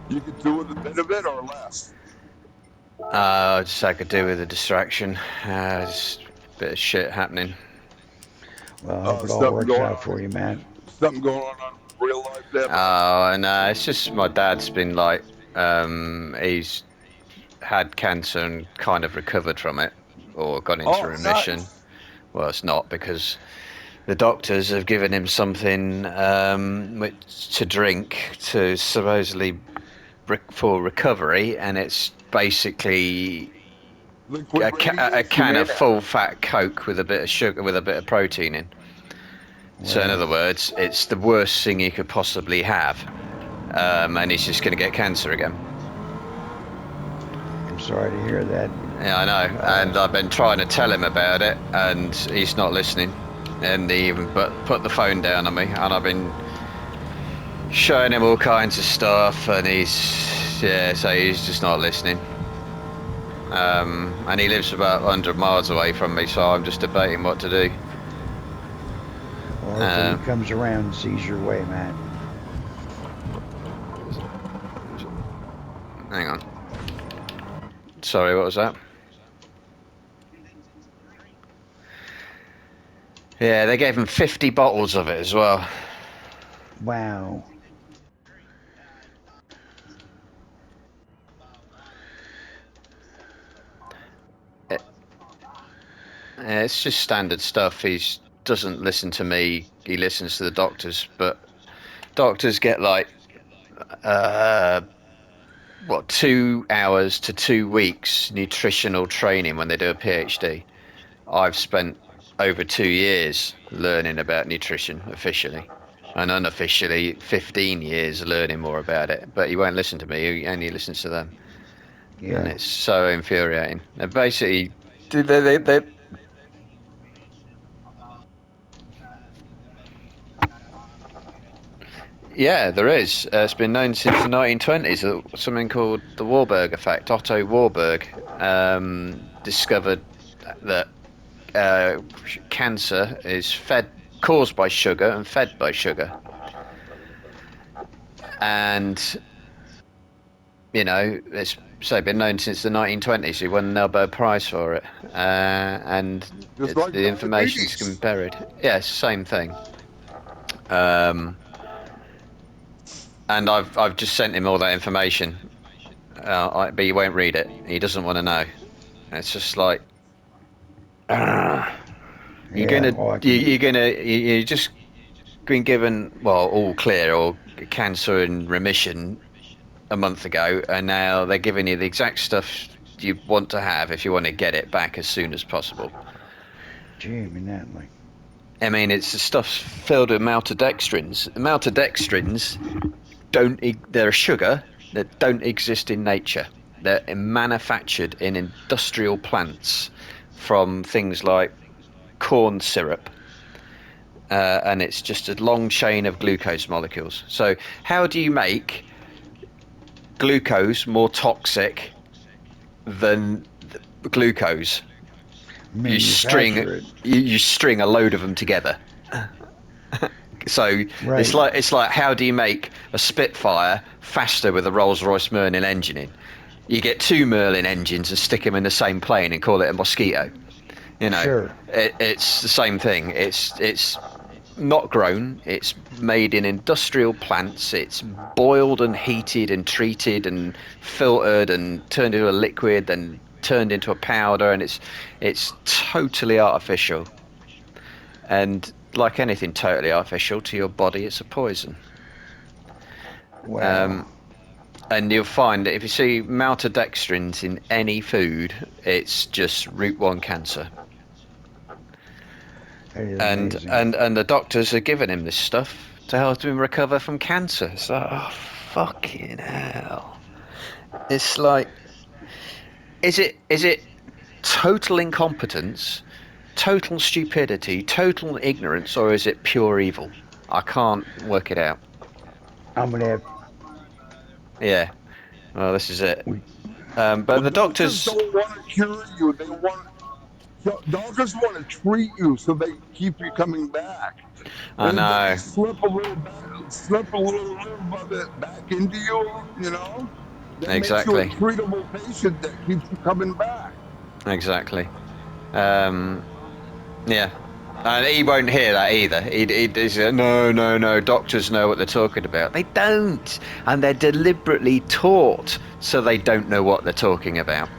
You could do with a bit of it or less. Just I could do with a distraction. Just a bit of shit happening. Well, I hope it all Something works going out on. for you, Matt. Something going on in real life there, Matt. Oh, and it's just my dad's been like, he's had cancer and kind of recovered from it, or gone into Oh, remission. nice. Well, it's not because the doctors have given him something to drink to supposedly for recovery, and it's basically Liquid a radiation can in of it. full fat Coke with a bit of sugar, with a bit of protein in. So in Well, other words, it's the worst thing you could possibly have, and he's just going to get cancer again. I'm sorry to hear that. Yeah, I know, and I've been trying to tell him about it, and he's not listening. And he even put the phone down on me, and I've been showing him all kinds of stuff, and so he's just not listening. And he lives about 100 miles away from me, so I'm just debating what to do. Well, hopefully he comes around and sees your way, Matt. Hang on. Sorry, what was that? Yeah, they gave him 50 bottles of it as well. Wow. It's just standard stuff. He doesn't listen to me. He listens to the doctors, but doctors get like, 2 hours to 2 weeks nutritional training when they do a PhD. I've spent over 2 years learning about nutrition officially, and unofficially 15 years learning more about it. But he won't listen to me. He only listens to them, and Yeah. it's so infuriating. And basically, they yeah, there is. It's been known since the 1920s that something called the Warburg effect. Otto Warburg discovered that cancer is caused by sugar and fed by sugar. And, it's been known since the 1920s. He won the Nobel Prize for it. And Just like the information's been diabetes. buried. Yeah, same thing. Um, and I've just sent him all that information, but he won't read it. He doesn't want to know. It's just like, Yeah. Well, I can. you're just been given, well, all clear or cancer in remission a month ago, and now they're giving you the exact stuff you want to have if you want to get it back as soon as possible. Jamie Natalie. I mean, it's the stuff filled with maltodextrins. Maltodextrins they're a sugar that don't exist in nature. They're manufactured in industrial plants from things like corn syrup, and it's just a long chain of glucose molecules. So how do you make glucose more toxic than glucose? You string Manufacture it. you string a load of them together. So Right. it's like how do you make a Spitfire faster with a Rolls-Royce Merlin engine in? You get two Merlin engines and stick them in the same plane and call it a Mosquito. Sure. It's the same thing. It's not grown. It's made in industrial plants. It's boiled and heated and treated and filtered and turned into a liquid, then turned into a powder, and it's totally artificial. And like anything totally artificial to your body, it's a poison. Wow. Um, and you'll find that if you see maltodextrins in any food, it's just root one cancer. That is and amazing. and and the doctors are giving him this stuff to help him recover from cancer. It's like, oh, fucking hell! It's like, is it total incompetence, total stupidity, total ignorance, or is it pure evil? I can't work it out. I'm gonna have. Yeah, well, this is it. We, But Well, the doctors doctors, don't want to cure you. Doctors want to treat you so they keep you coming back. I And if they know. just slip a little bit, slip a little of it back into you, that makes you a Exactly. treatable patient that keeps you coming back. Exactly. Um, yeah. And he won't hear that either. He's no, no, no. Doctors know what they're talking about. They don't, and they're deliberately taught so they don't know what they're talking about.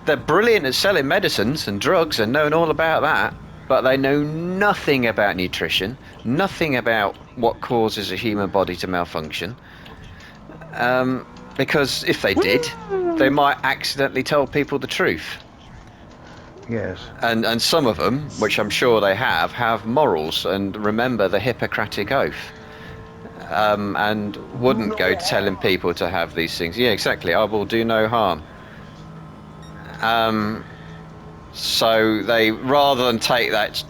They're brilliant at selling medicines and drugs and knowing all about that, but they know nothing about nutrition, nothing about what causes a human body to malfunction. Because if they did, they might accidentally tell people the truth. Yes. And some of them, which I'm sure they have morals and remember the Hippocratic Oath, and wouldn't go telling people to have these things. Yeah, exactly. I will do no harm. So they rather than take that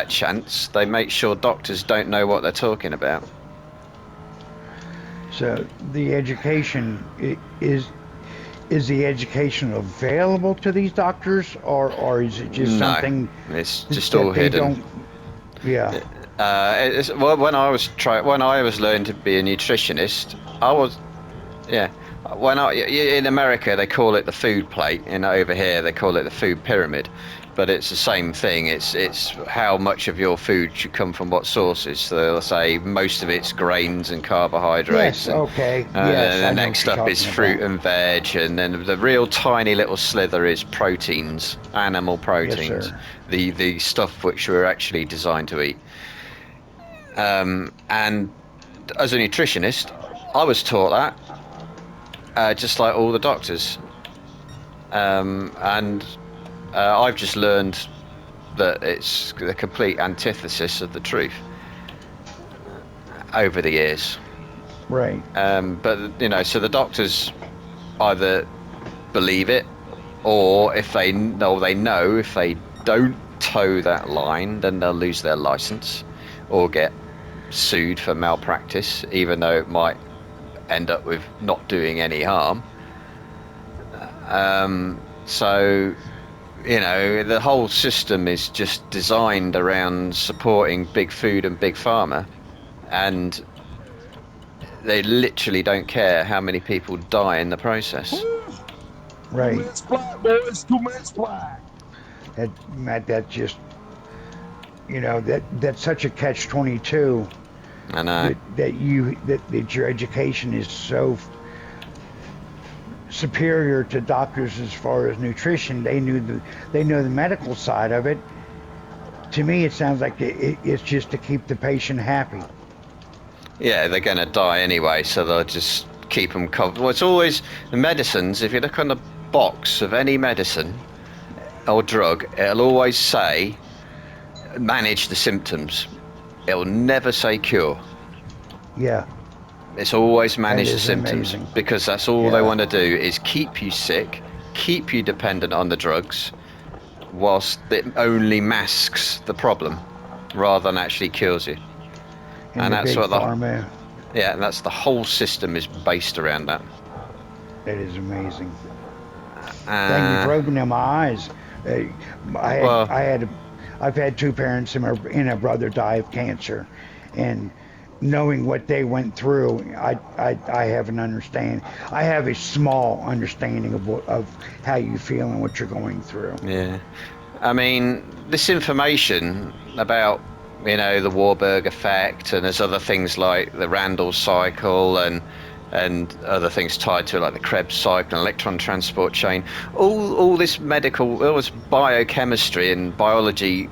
chance, they make sure doctors don't know what they're talking about. So the education is the education available to these doctors, or is it just No, something it's just that all they hidden. don't? Yeah. Well, when I was learning to be a nutritionist, in America they call it the food plate, and over here they call it the food pyramid, but it's the same thing. It's how much of your food should come from what sources. So they'll say most of it's grains and carbohydrates. Yes. Okay. And Yes. then I the know next what you're up is talking fruit about. and veg, and then the real tiny little slither is proteins, animal proteins, Yes, sir. the stuff which we're actually designed to eat. And as a nutritionist, I was taught that, just like all the doctors. And I've just learned that it's the complete antithesis of the truth over the years. Right. But so the doctors either believe it, or if they know if they don't toe that line, then they'll lose their license or get sued for malpractice, even though it might end up with not doing any harm. So the whole system is just designed around supporting big food and big pharma, and they literally don't care how many people die in the process. Right. 2 minutes flat, boys. 2 minutes flat. That Matt, that just that's such a catch-22. I know. That your education is so superior to doctors as far as nutrition. They know the medical side of it. To me, it sounds like it's just to keep the patient happy. Yeah, they're going to die anyway, so they'll just keep them covered. Well, it's always the medicines. If you look on the box of any medicine or drug, it'll always say manage the symptoms. It'll never say cure. Yeah. It's always manage the is symptoms, amazing. because that's all they Yeah. want to do is keep you sick, keep you dependent on the drugs, whilst it only masks the problem rather than actually cures you. And the that's big what pharma. and that's the whole system is based around that. That is amazing. Thank you for opening my eyes. I've had two parents and a brother die of cancer, and knowing what they went through, I have an understanding. I have a small understanding of how you feel and what you're going through. Yeah, I mean, this information about the Warburg effect, and there's other things like the Randall cycle and other things tied to it, like the Krebs cycle, electron transport chain. All this all this biochemistry and biology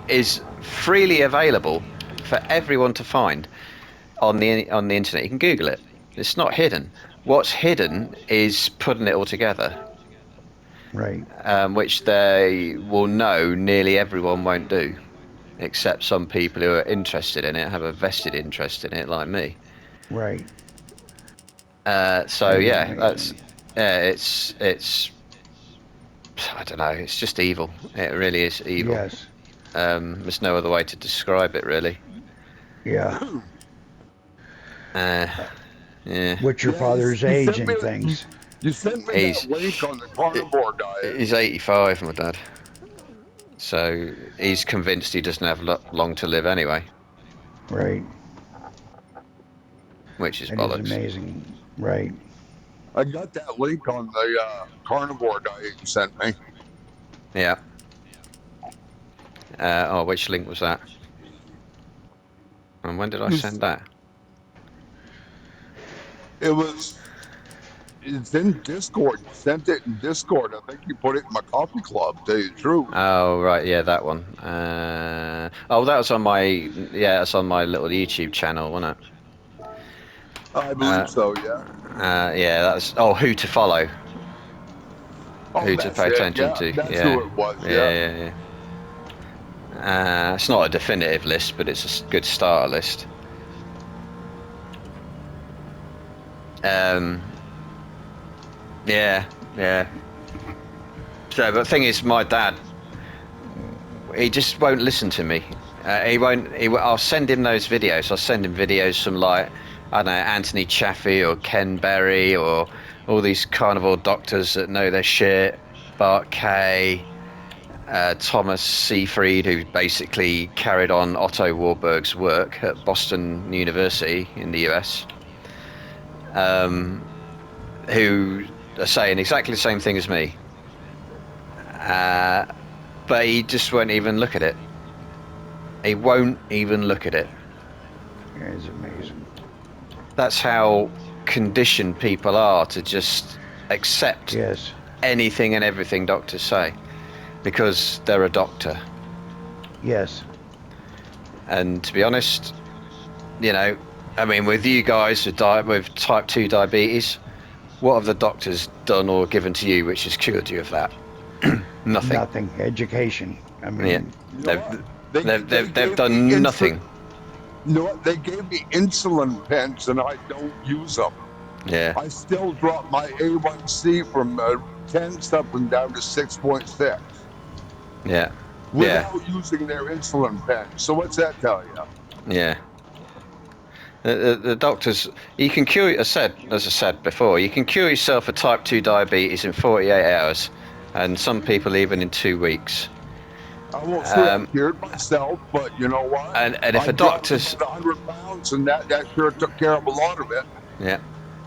is freely available for everyone to find on the internet. You can Google it. It's not hidden. What's hidden is putting it all together. Right. Which they will know nearly everyone won't do, except some people who are interested in it, have a vested interest in it, like me. Right. So yeah, that's it's I don't know. It's just evil. It really is evil. Yes. There's no other way to describe it, really. Yeah. Yeah. What's your father's age and things? You sent me that link on the carnivore diet. He's 85, my dad. So he's convinced he doesn't have long to live anyway. Right. which is It is bollocks. amazing. Right. I got that link on the carnivore diet you sent me. Yeah. Oh, which link was that? And when did I send that? It's in Discord. You sent it in Discord. I think you put it in my coffee club, to tell you the truth. Oh, right, yeah, that one. Oh, that was on my, yeah, that's on my little YouTube channel, wasn't it? I believe so, yeah. Yeah, that's, oh, who to follow, Oh, who to that's pay it. attention Yeah, to. that's Yeah, who it was, yeah, yeah. yeah, yeah. It's not a definitive list, but it's a good starter list. Yeah, yeah. So, but the thing is, my dad, he just won't listen to me. He won't. I'll send him those videos. I'll send him videos from like, I don't know, Anthony Chaffee or Ken Berry or all these carnivore doctors that know their shit. Bart Kay, Thomas Seyfried, who basically carried on Otto Warburg's work at Boston University in the US, who are saying exactly the same thing as me. But he just won't even look at it. He won't even look at it. It is amazing. That's how conditioned people are to just accept Yes. anything and everything doctors say because they're a doctor. Yes. And to be honest, you know, I mean, with you guys with type 2 diabetes, what have the doctors done or given to you which has cured you of that? Nothing. Nothing. Education. I mean, Yeah, You know what? They they've gave done me nothing. You know what? They gave me insulin pens and I don't use them. Yeah, I still dropped my A1C from 10 something down to 6.6 yeah, yeah, without using their insulin pen. So what's that tell you? yeah. The doctors, you can cure, as I said before, you can cure yourself of type 2 diabetes in 48 hours, and some people even in 2 weeks. I won't say I cured myself, but you know what? And if I a dropped doctor's, about 100 pounds, and that sure took care of a lot of it. yeah,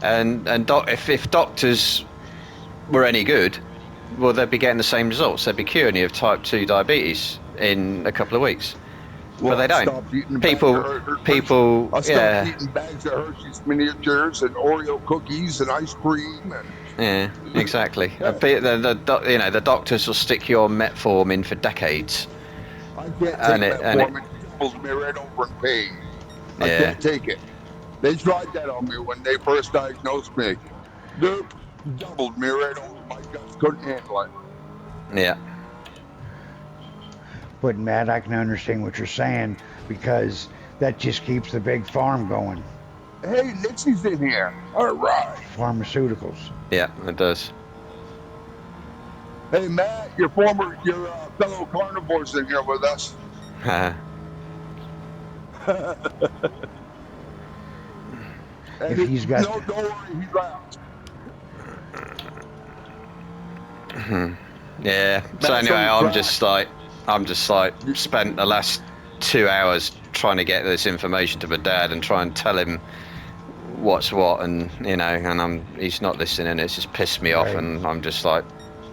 and if doctors were any good, well, they'd be getting the same results. They'd be curing you of type 2 diabetes in a couple of weeks. Well, But they I don't. stopped eating People, I stopped yeah, eating bags of Hershey's miniatures and Oreo cookies and ice cream and. yeah, exactly. The doctors will stick your metformin for decades. I can't And take it, and it, metformin. It doubles me right over in pain. I yeah, can't take it. They tried that on me when they first diagnosed me. Nope, doubled me right over. My guts couldn't handle it. yeah, but Matt, I can understand what you're saying because that just keeps the big farm going. Hey, Nixie's in here. All right. Pharmaceuticals. yeah, it does. Hey, Matt, your fellow carnivore's in here with us. And If he's got- no, don't worry, he's out. Yeah. So That's anyway, on I'm just like spent the last 2 hours trying to get this information to my dad and try and tell him what's what, and he's not listening. It's just pissed me off, Right. and I'm just like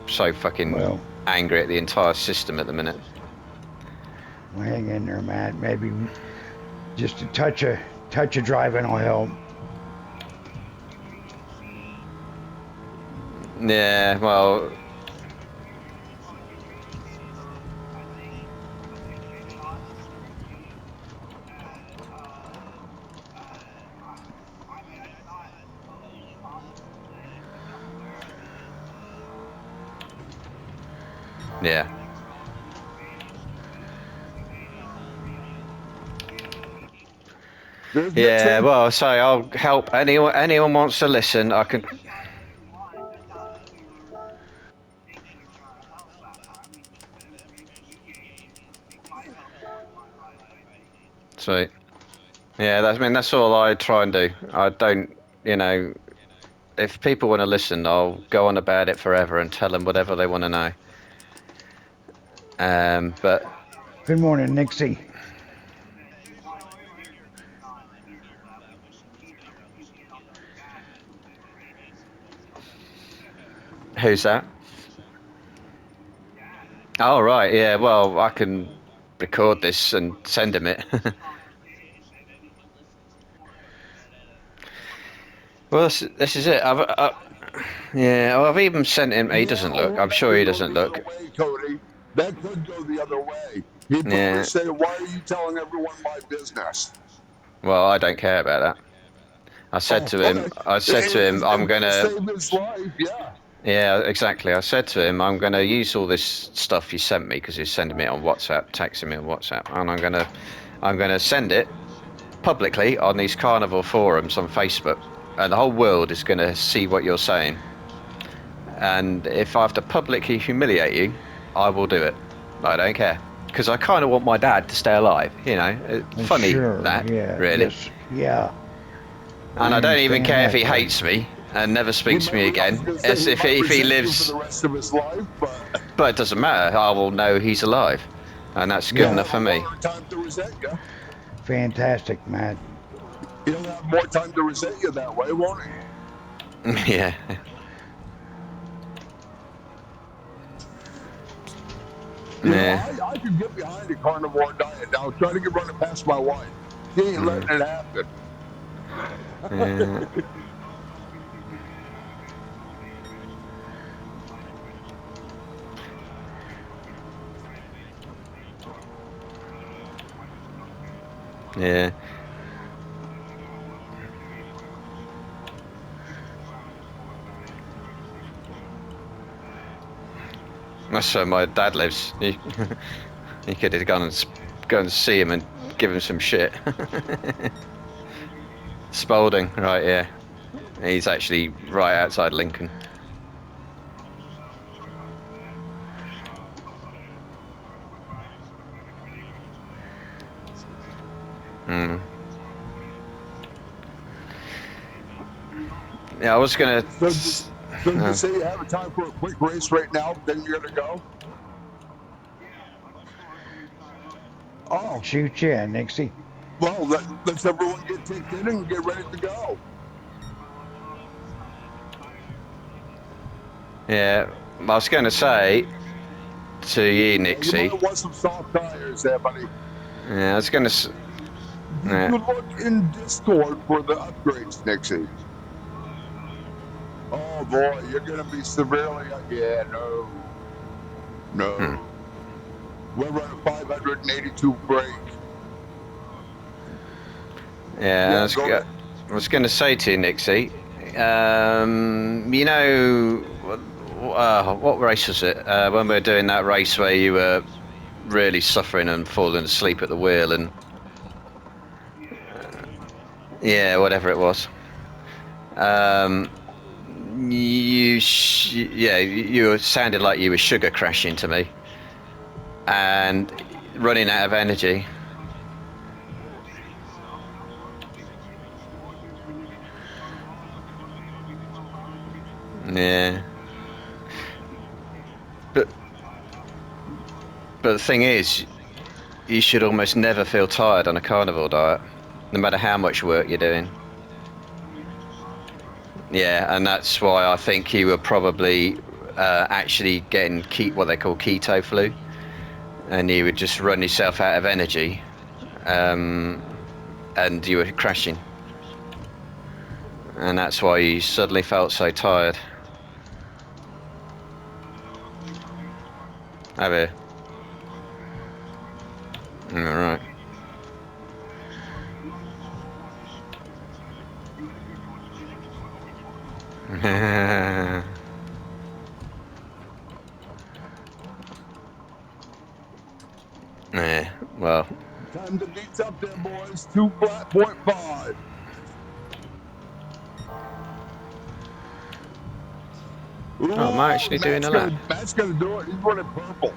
so fucking Well, angry at the entire system at the minute. hang in there, Matt. Maybe just a touch of driving will help. Yeah. Well. Yeah. There's Yeah. Nixie. Well, so I'll help anyone wants to listen. I can. Sweet. Yeah, that's all I try and do. I don't, if people want to listen, I'll go on about it forever and tell them whatever they want to know. But Good morning, Nixie. Who's that? Oh, right, yeah, well, I can record this and send him it. Well, this is it. Yeah, well, I've even sent him. He doesn't look. Or I'm that sure he could go doesn't the other look. way, Cody. That could go the other way. He'd probably Yeah. say, "Why are you telling everyone my business?" Well, I don't care about that. I said Oh, to him. okay. I said to him, If I'm it'll gonna. save his life, yeah. Yeah, exactly. I said to him, I'm gonna use all this stuff you sent me because he's sending me on WhatsApp, texting me on WhatsApp, and I'm gonna send it publicly on these carnival forums on Facebook, and the whole world is gonna see what you're saying. And if I have to publicly humiliate you, I will do it. I don't care. Because I kind of want my dad to stay alive, you know. Funny Sure. that, Yeah. really. Yes. Yeah. And I I don't even understand care if that, he Greg. hates me and never He speaks to might. me I was again. going to say As he if might he resent you for the lives, rest of his life, but but it doesn't matter. I will know he's alive, and that's good he'll Yeah. enough have a for me. longer time to resent you. Fantastic, Matt. He'll have more time to resent you that way, won't he? Yeah, You know, yeah, I could get behind a carnivore diet now. Trying to get running past my wife. She ain't letting it happen. yeah. Yeah. That's where my dad lives. He could have gone and go and see him and give him some shit. Spalding, right? Yeah, he's actually right outside Lincoln. Mm. Yeah, I was gonna. So you say you have a time for a quick race right now, then you're gonna go? Oh, Shoot yeah, Nixie. well, let's everyone get ticked in and get ready to go. Yeah, I was gonna say to you, You Nixie. might want some soft tires there, buddy. Yeah, I was gonna. You look in Discord for the upgrades, Nixie. Oh boy, you're gonna be severely. Yeah, no. We're running 582 brake. Yeah, Go ahead. I was gonna say to you, Nixie. You know, what race was it? When we were doing that race where you were really suffering and falling asleep at the wheel and yeah, whatever it was. You sounded like you were sugar crashing to me and running out of energy. Yeah. But the thing is, you should almost never feel tired on a carnivore diet, no matter how much work you're doing. Yeah, and that's why I think you were probably actually getting what they call keto flu, and you would just run yourself out of energy, and you were crashing, and that's why you suddenly felt so tired. Have you? All right. Yeah, well. Time to beat up there, boys. 2 flat 0.5. Oh, am I actually doing a lap? Matt's gonna do it. He's running purple.